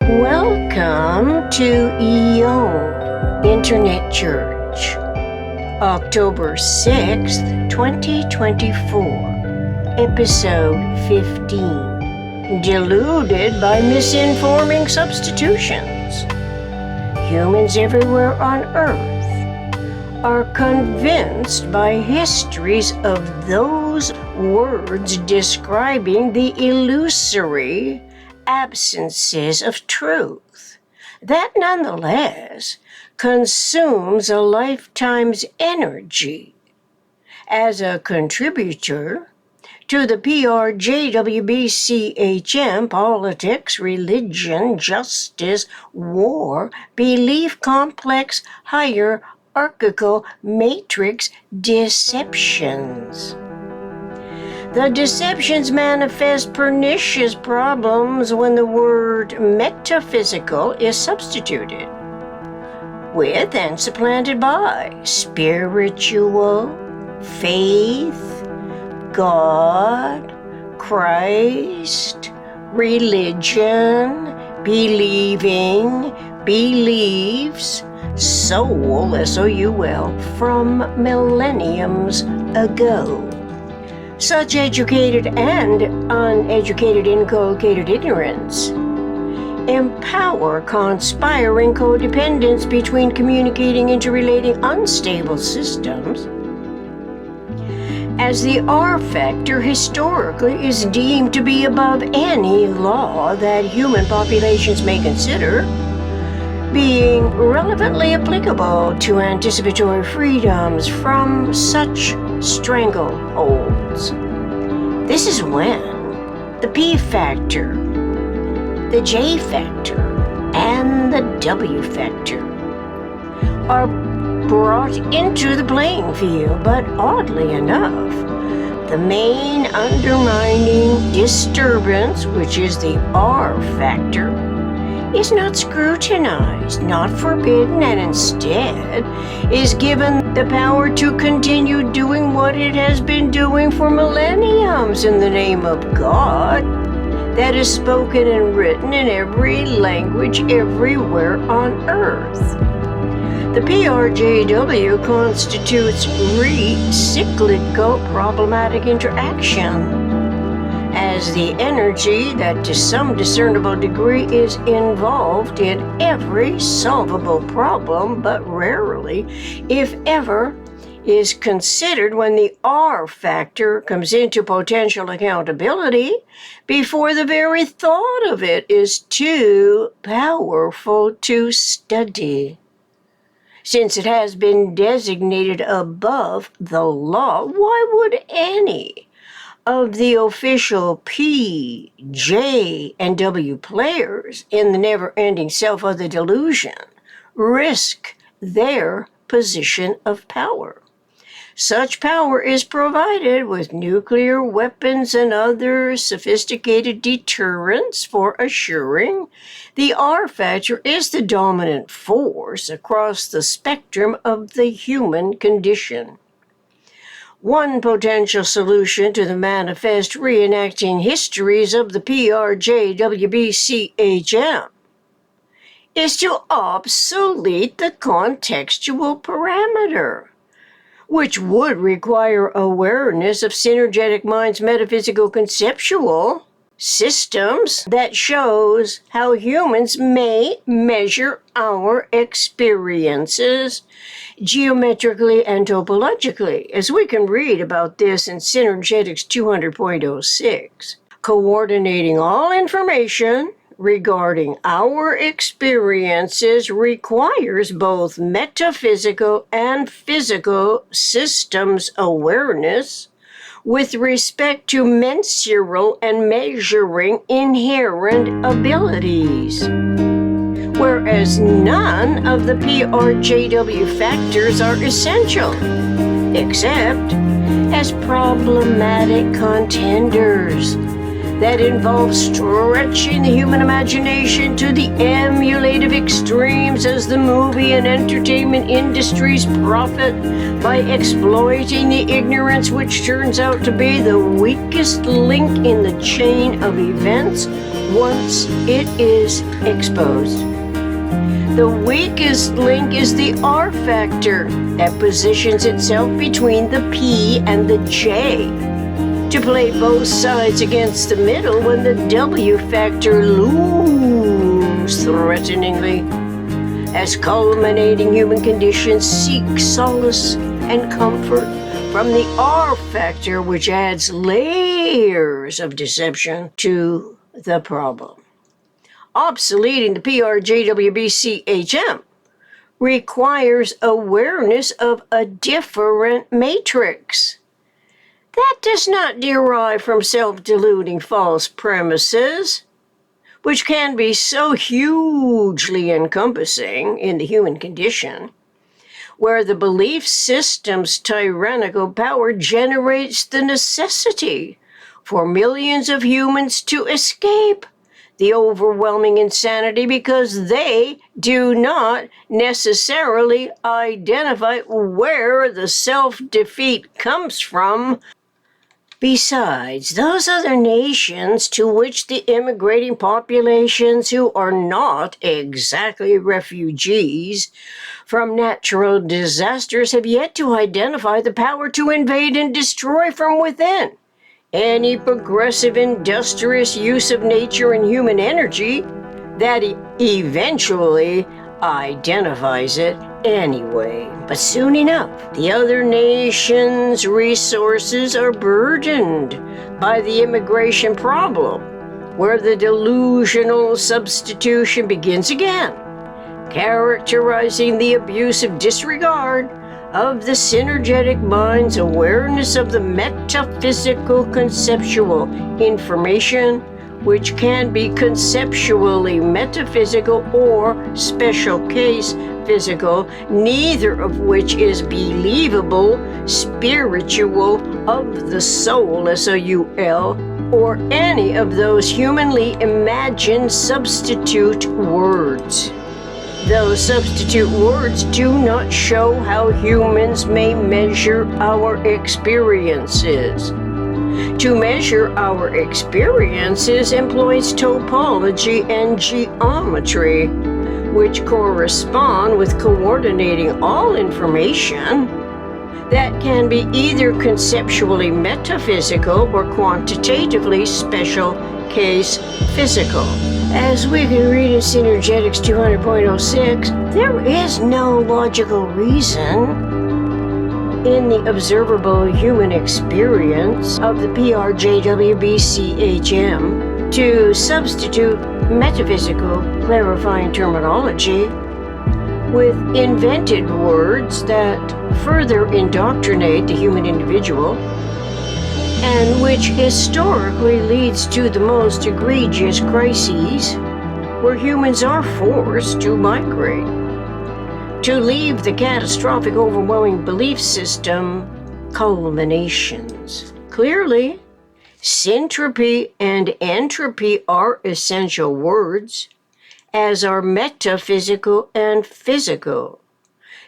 Welcome to UEOM Internet Church, October 6th, 2024, Episode 15, Deluded by Misinforming Substitutions. Humans everywhere on Earth are convinced by histories of those words describing the illusory absences of truth that nonetheless consumes a lifetime's energy. As a contributor to the PRJWBCHM politics, religion, justice, war, belief complex, hierarchical matrix deceptions. The deceptions manifest pernicious problems when the word metaphysical is substituted with and supplanted by spiritual, faith, God, Christ, religion, believing, beliefs, soul, S-O-U-L, from millenniums ago. Such educated and uneducated inculcated ignorance empower conspiring codependence between communicating, interrelating, unstable systems, as the R factor historically is deemed to be above any law that human populations may consider being relevantly applicable to anticipatory freedoms from such strangleholds. This is when the P factor, the J factor, and the W factor are brought into the playing field, but oddly enough, the main undermining disturbance, which is the R factor, is not scrutinized, not forbidden, and instead is given the power to continue doing what it has been doing for millenniums in the name of God, that is spoken and written in every language everywhere on earth. The PRJW constitutes re-cyclical problematic interaction, as the energy that to some discernible degree is involved in every solvable problem, but rarely, if ever, is considered when the R factor comes into potential accountability before the very thought of it is too powerful to study. Since it has been designated above the law, why would any of the official P, J, and W players in the never-ending self of the delusion risk their position of power? Such power is provided with nuclear weapons and other sophisticated deterrents for assuring the R factor is the dominant force across the spectrum of the human condition. One potential solution to the manifest reenacting histories of the PRJWBCHM is to obsolete the contextual parameter, which would require awareness of synergetic minds' metaphysical conceptual systems that shows how humans may measure our experiences geometrically and topologically, as we can read about this in Synergetics 200.06. Coordinating all information regarding our experiences requires both metaphysical and physical systems awareness with respect to mensural and measuring inherent abilities, whereas none of the PRJW factors are essential, except as problematic contenders that involves stretching the human imagination to the emulative extremes as the movie and entertainment industries profit by exploiting the ignorance which turns out to be the weakest link in the chain of events once it is exposed. The weakest link is the R factor that positions itself between the P and the J to play both sides against the middle when the W factor looms threateningly as culminating human conditions seek solace and comfort from the R factor, which adds layers of deception to the problem. Obsoleting the PRJWBCHM requires awareness of a different matrix that does not derive from self-deluding false premises, which can be so hugely encompassing in the human condition, where the belief system's tyrannical power generates the necessity for millions of humans to escape the overwhelming insanity because they do not necessarily identify where the self-defeat comes from. Besides, those other nations to which the immigrating populations who are not exactly refugees from natural disasters have yet to identify the power to invade and destroy from within any progressive industrious use of nature and human energy that eventually identifies it anyway. But soon enough, the other nations' resources are burdened by the immigration problem, where the delusional substitution begins again, characterizing the abusive disregard of the synergetic mind's awareness of the metaphysical conceptual information, which can be conceptually metaphysical or special case physical, neither of which is believable, spiritual, of the soul, S-O-U-L, or any of those humanly imagined substitute words. Those substitute words do not show how humans may measure our experiences. To measure our experiences employs topology and geometry, which correspond with coordinating all information that can be either conceptually metaphysical or quantitatively special case physical. As we can read in Synergetics 200.06, there is no logical reason in the observable human experience of the PRJWBCHM to substitute metaphysical clarifying terminology with invented words that further indoctrinate the human individual and which historically leads to the most egregious crises where humans are forced to migrate, to leave the catastrophic overwhelming belief system culminations. Clearly, syntropy and entropy are essential words, as are metaphysical and physical,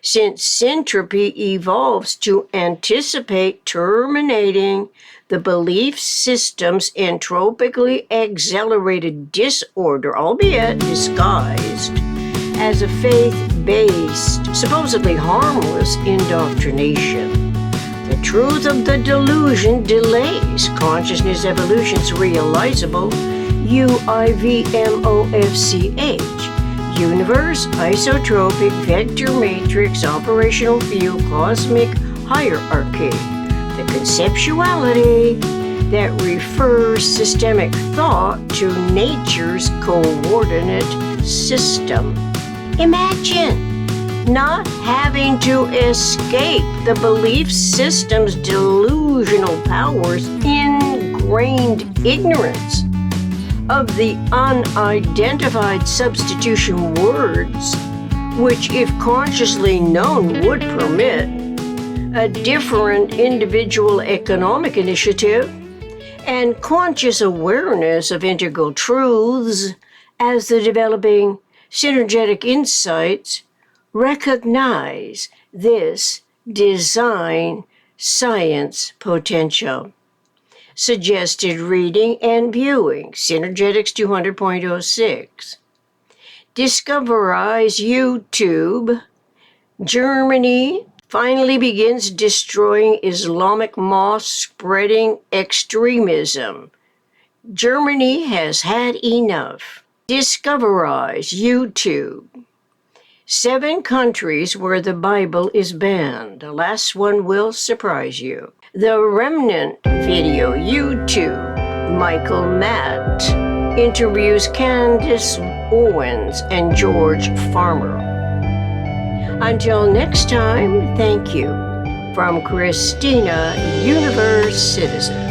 since syntropy evolves to anticipate terminating the belief system's entropically accelerated disorder, albeit disguised as a faith-based, supposedly harmless indoctrination. The truth of the delusion delays consciousness evolution's realizable UIVMOFCH, universe, isotropic, vector matrix, operational field, cosmic hierarchy, the conceptuality that refers systemic thought to nature's coordinate system. Imagine not having to escape the belief system's delusional powers, ingrained ignorance of the unidentified substitution words, which, if consciously known, would permit a different individual economic initiative and conscious awareness of integral truths as the developing synergetic insights recognize this design science potential. Suggested reading and viewing, Synergetics 200.06. Discoverize YouTube. Germany finally begins destroying Islamic mosque spreading extremism. Germany has had enough. Discoverize YouTube. 7 countries where the Bible is banned. The last one will surprise you. The Remnant video, YouTube. Michael Matt interviews Candace Owens and George Farmer. Until next time, thank you. From Christina, Universe Citizen.